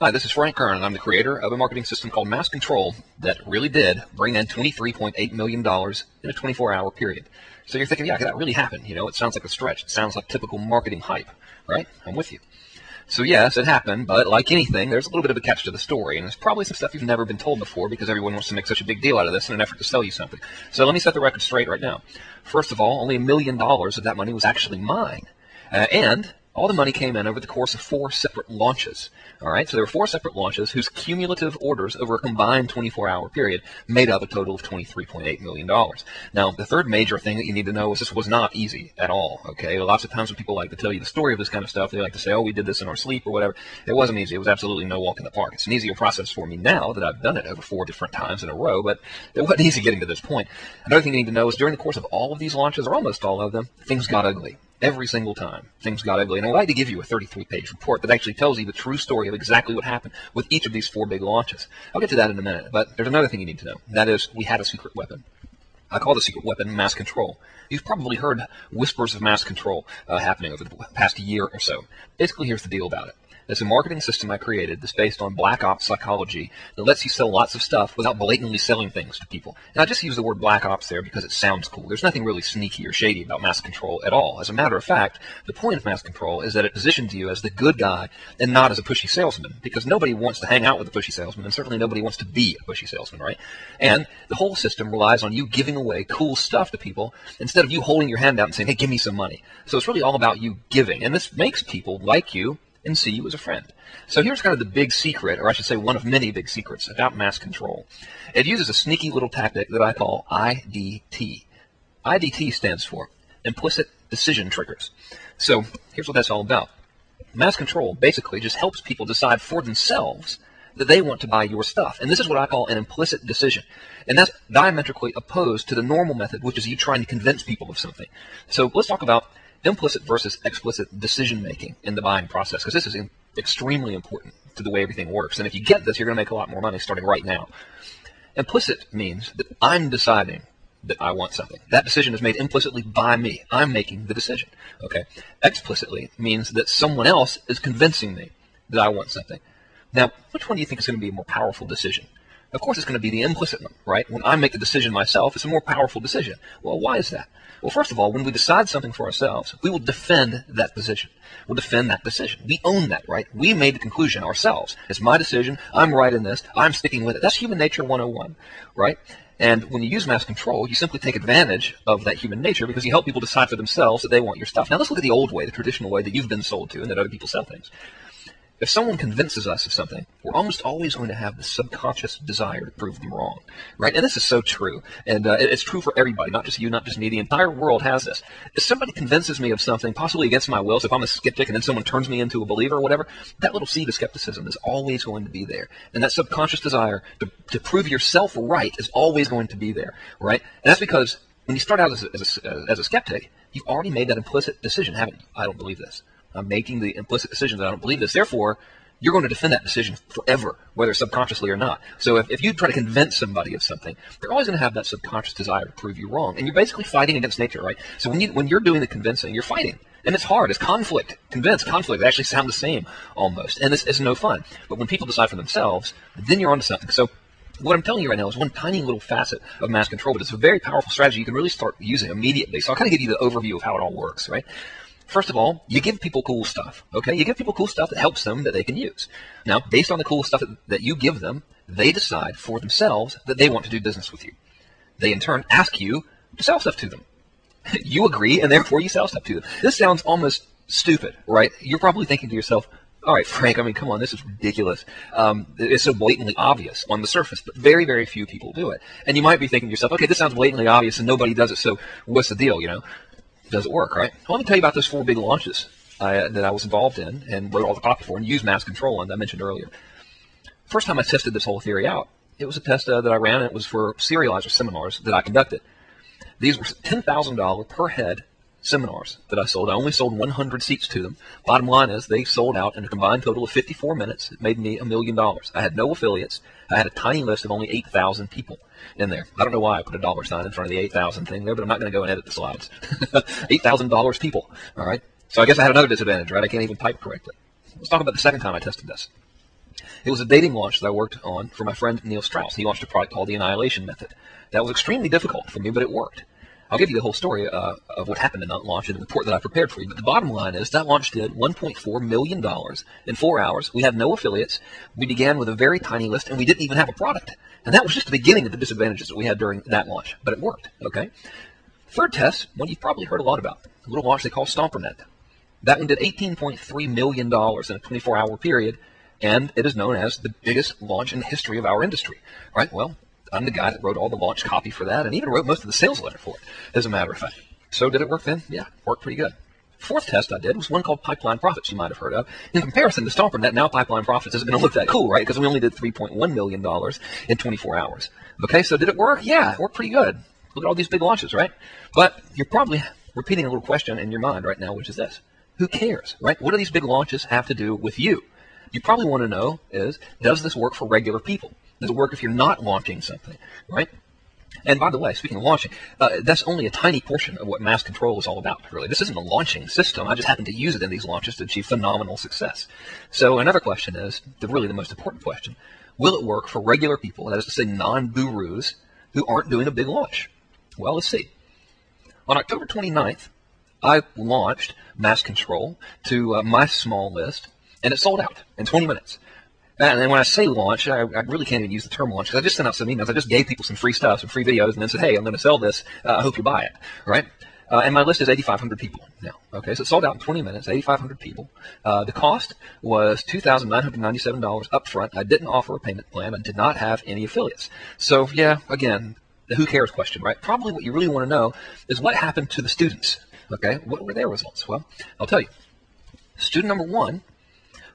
Hi, this is Frank Kern, and I'm the creator of a marketing system called Mass Control that really did bring in $23.8 million in a 24-hour period. So you're thinking, yeah, that really happened. You know, it sounds like a stretch. It sounds like typical marketing hype, right? I'm with you. So yes, it happened, but like anything, there's a little bit of a catch to the story, and there's probably some stuff you've never been told before because everyone wants to make such a big deal out of this in an effort to sell you something. So let me set the record straight right now. First of all, only $1 million of that money was actually mine. And all the money came in over the course of 4 separate launches. All right, so there were 4 separate launches whose cumulative orders over a combined 24-hour period made up a total of $23.8 million. Now, the third major thing that you need to know is this was not easy at all. Okay, lots of times when people like to tell you the story of this kind of stuff, they like to say, "Oh, we did this in our sleep" or whatever. It wasn't easy. It was absolutely no walk in the park. It's an easier process for me now that I've done it over 4 different times in a row, but it wasn't easy getting to this point. Another thing you need to know is during the course of all of these launches, or almost all of them, things got ugly. Every single time, things got ugly. And I'd like to give you a 33-page report that actually tells you the true story of exactly what happened with each of these 4 big launches. I'll get to that in a minute, but there's another thing you need to know. That is, we had a secret weapon. I call the secret weapon mass control. You've probably heard whispers of mass control happening over the past year or so. Basically, here's the deal about it. It's a marketing system I created that's based on black ops psychology that lets you sell lots of stuff without blatantly selling things to people. And I just use the word black ops there because it sounds cool. There's nothing really sneaky or shady about mass control at all. As a matter of fact, the point of mass control is that it positions you as the good guy and not as a pushy salesman, because nobody wants to hang out with a pushy salesman, and certainly nobody wants to be a pushy salesman, right? And the whole system relies on you giving away cool stuff to people instead of you holding your hand out and saying, "Hey, give me some money." So it's really all about you giving, and this makes people like you and see you as a friend. So here's kind of the big secret, or I should say one of many big secrets about mass control. It uses a sneaky little tactic that I call IDT. IDT stands for Implicit Decision Triggers. So here's what that's all about. Mass control basically just helps people decide for themselves that they want to buy your stuff. And this is what I call an implicit decision. And that's diametrically opposed to the normal method, which is you trying to convince people of something. So let's talk about implicit versus explicit decision-making in the buying process, because this is extremely important to the way everything works. And if you get this, you're going to make a lot more money starting right now. Implicit means that I'm deciding that I want something. That decision is made implicitly by me. I'm making the decision. Okay. Explicitly means that someone else is convincing me that I want something. Now, which one do you think is going to be a more powerful decision? Of course, it's going to be the implicit one, right? When I make the decision myself, it's a more powerful decision. Well, why is that? Well, first of all, when we decide something for ourselves, we will defend that position. We'll defend that decision. We own that, right? We made the conclusion ourselves. It's my decision. I'm right in this. I'm sticking with it. That's human nature 101, right? And when you use mass control, you simply take advantage of that human nature because you help people decide for themselves that they want your stuff. Now, let's look at the old way, the traditional way that you've been sold to and that other people sell things. If someone convinces us of something, we're almost always going to have the subconscious desire to prove them wrong, right? And this is so true. And it's true for everybody, not just you, not just me. The entire world has this. If somebody convinces me of something, possibly against my will, so if I'm a skeptic and then someone turns me into a believer or whatever, that little seed of skepticism is always going to be there. And that subconscious desire to prove yourself right is always going to be there, right? And that's because when you start out as a skeptic, you've already made that implicit decision, haven't you? I don't believe this. I'm making the implicit decision that I don't believe this. Therefore, you're going to defend that decision forever, whether subconsciously or not. So if you try to convince somebody of something, they're always going to have that subconscious desire to prove you wrong. And you're basically fighting against nature, right? So when you're doing the convincing, you're fighting. And it's hard. It's conflict. Convince, conflict. They actually sound the same almost. And it's no fun. But when people decide for themselves, then you're onto something. So what I'm telling you right now is one tiny little facet of mass control, but it's a very powerful strategy you can really start using immediately. So I'll kind of give you the overview of how it all works, right? First of all, you give people cool stuff, okay? You give people cool stuff that helps them that they can use. Now, based on the cool stuff that you give them, they decide for themselves that they want to do business with you. They, in turn, ask you to sell stuff to them. You agree, and therefore you sell stuff to them. This sounds almost stupid, right? You're probably thinking to yourself, all right, Frank, I mean, come on, this is ridiculous. It's so blatantly obvious on the surface, but very, very few people do it. And you might be thinking to yourself, okay, this sounds blatantly obvious and nobody does it, so what's the deal, you know? Does it work, right? Well, let me tell you about those 4 big launches that I was involved in and wrote all the copy for and used mass control on that I mentioned earlier. First time I tested this whole theory out, it was a test that I ran. It was for serializer seminars that I conducted. These were $10,000 per head seminars that I sold. I only sold 100 seats to them. Bottom line is they sold out in a combined total of 54 minutes. It made me $1 million. I had no affiliates. I had a tiny list of only 8,000 people in there. I don't know why I put a dollar sign in front of the 8,000 thing there, but I'm not going to go and edit the slides. $8,000 people, all right? So I guess I had another disadvantage, right? I can't even type correctly. Let's talk about the second time I tested this. It was a dating launch that I worked on for my friend Neil Strauss. He launched a product called the Annihilation Method. That was extremely difficult for me, but it worked. I'll give you the whole story of what happened in that launch in the report that I prepared for you. But the bottom line is that launch did $1.4 million in 4 hours. We had no affiliates. We began with a very tiny list, and we didn't even have a product. And that was just the beginning of the disadvantages that we had during that launch. But it worked, okay? Third test, one you've probably heard a lot about, a little launch they call Stompernet. That one did $18.3 million in a 24-hour period, and it is known as the biggest launch in the history of our industry, right? Well, I'm the guy that wrote all the launch copy for that and even wrote most of the sales letter for it, as a matter of fact. So did it work then? Yeah, worked pretty good. Fourth test I did was one called Pipeline Profits, you might have heard of. In comparison to Stompernet, now Pipeline Profits isn't going to look that cool, right? Because we only did $3.1 million in 24 hours. Okay, so did it work? Yeah, it worked pretty good. Look at all these big launches, right? But you're probably repeating a little question in your mind right now, which is this. Who cares, right? What do these big launches have to do with you? You probably want to know is, does this work for regular people? Does it work if you're not launching something, right? And by the way, speaking of launching, that's only a tiny portion of what mass control is all about, really. This isn't a launching system. I just happen to use it in these launches to achieve phenomenal success. So another question is, really the most important question, will it work for regular people, that is to say non-gurus, who aren't doing a big launch? Well, let's see. On October 29th, I launched Mass Control to my small list, and it sold out in 20 minutes. And then when I say launch, I really can't even use the term launch, because I just sent out some emails. I just gave people some free stuff, some free videos, and then said, hey, I'm going to sell this. I hope you buy it, right? And my list is 8,500 people now. Okay, so it sold out in 20 minutes, 8,500 people. The cost was $2,997 up front. I didn't offer a payment plan. I did not have any affiliates. So, yeah, again, the who cares question, right? Probably what you really want to know is what happened to the students. Okay, what were their results? Well, I'll tell you. Student number one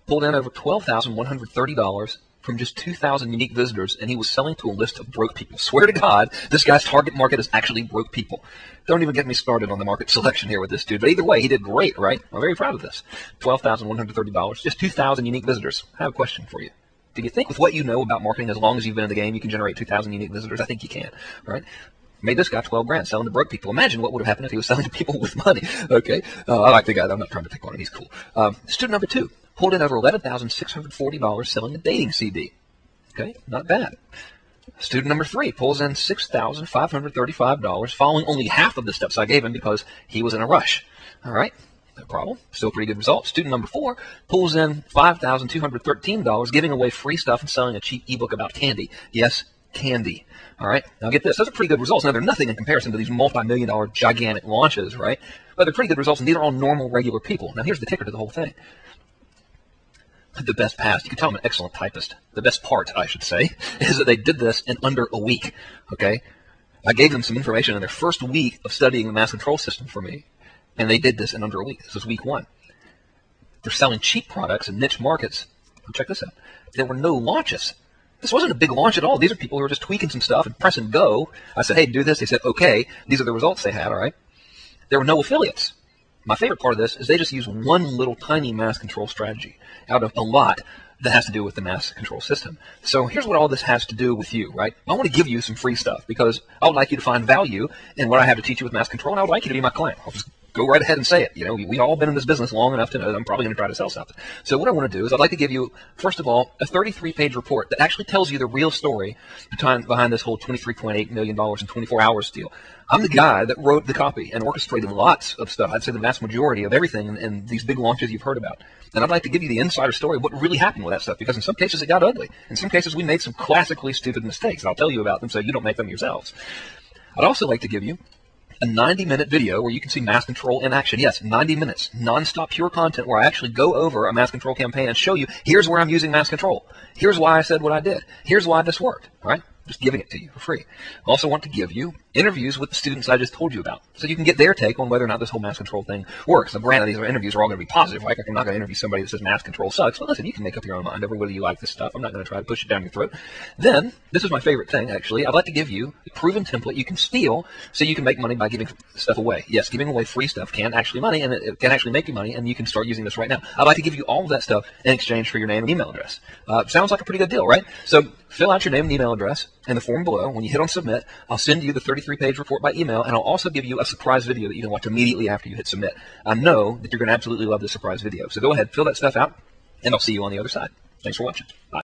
pulled in over $12,130 from just 2,000 unique visitors, and he was selling to a list of broke people. Swear to God, this guy's target market is actually broke people. Don't even get me started on the market selection here with this dude. But either way, he did great, right? I'm very proud of this. $12,130, just 2,000 unique visitors. I have a question for you. Do you think with what you know about marketing, as long as you've been in the game, you can generate 2,000 unique visitors? I think you can, right? Made this guy 12 grand selling to broke people. Imagine what would have happened if he was selling to people with money. Okay, I like the guy. I'm not trying to pick on him. He's cool. Student number two pulled in over $11,640 selling a dating CD. Okay, not bad. Student number three pulls in $6,535 following only half of the steps I gave him because he was in a rush. All right, no problem. Still pretty good result. Student number four pulls in $5,213 giving away free stuff and selling a cheap ebook about candy. Yes, candy. All right, now get this. Those are pretty good results. Now, they're nothing in comparison to these multi-million-dollar gigantic launches, right? But they're pretty good results, and these are all normal, regular people. Now, here's the kicker to the whole thing. The best pass, you can tell I'm an excellent typist. The best part, I should say, is that they did this in under a week, okay? I gave them some information in their first week of studying the mass control system for me, and they did this in under a week. This was week one. They're selling cheap products in niche markets. Check this out. There were no launches. This wasn't a big launch at all. These are people who were just tweaking some stuff and pressing go. I said, hey, do this. They said, okay. These are the results they had, all right? There were no affiliates. My favorite part of this is they just use one little tiny mass control strategy out of a lot that has to do with the mass control system. So here's what all this has to do with you, right? I want to give you some free stuff because I would like you to find value in what I have to teach you with mass control, and I would like you to be my client. I'll just go right ahead and say it. You know, we've all been in this business long enough to know that I'm probably going to try to sell something. So what I want to do is I'd like to give you, first of all, a 33-page report that actually tells you the real story behind this whole $23.8 million in 24 hours deal. I'm the guy that wrote the copy and orchestrated lots of stuff. I'd say the vast majority of everything in these big launches you've heard about. And I'd like to give you the insider story of what really happened with that stuff, because in some cases it got ugly. In some cases we made some classically stupid mistakes. I'll tell you about them so you don't make them yourselves. I'd also like to give you a 90-minute video where you can see mass control in action. Yes, 90 minutes, non-stop pure content where I actually go over a mass control campaign and show you, here's where I'm using mass control. Here's why I said what I did. Here's why this worked, all right? Just giving it to you for free. I also want to give you interviews with the students I just told you about, so you can get their take on whether or not this whole mass control thing works. Now, granted, these interviews are all going to be positive. Like, I'm not going to interview somebody that says mass control sucks. But listen, you can make up your own mind over whether you like this stuff. I'm not going to try to push it down your throat. Then, this is my favorite thing, actually. I'd like to give you a proven template you can steal so you can make money by giving stuff away. Yes, giving away free stuff can actually money, and it can actually make you money, and you can start using this right now. I'd like to give you all of that stuff in exchange for your name and email address. Sounds like a pretty good deal, right? So fill out your name and email address in the form below. When you hit on submit, I'll send you the 33-page report by email, and I'll also give you a surprise video that you can watch immediately after you hit submit. I know that you're going to absolutely love this surprise video. So go ahead, fill that stuff out, and I'll see you on the other side. Thanks for watching. Bye.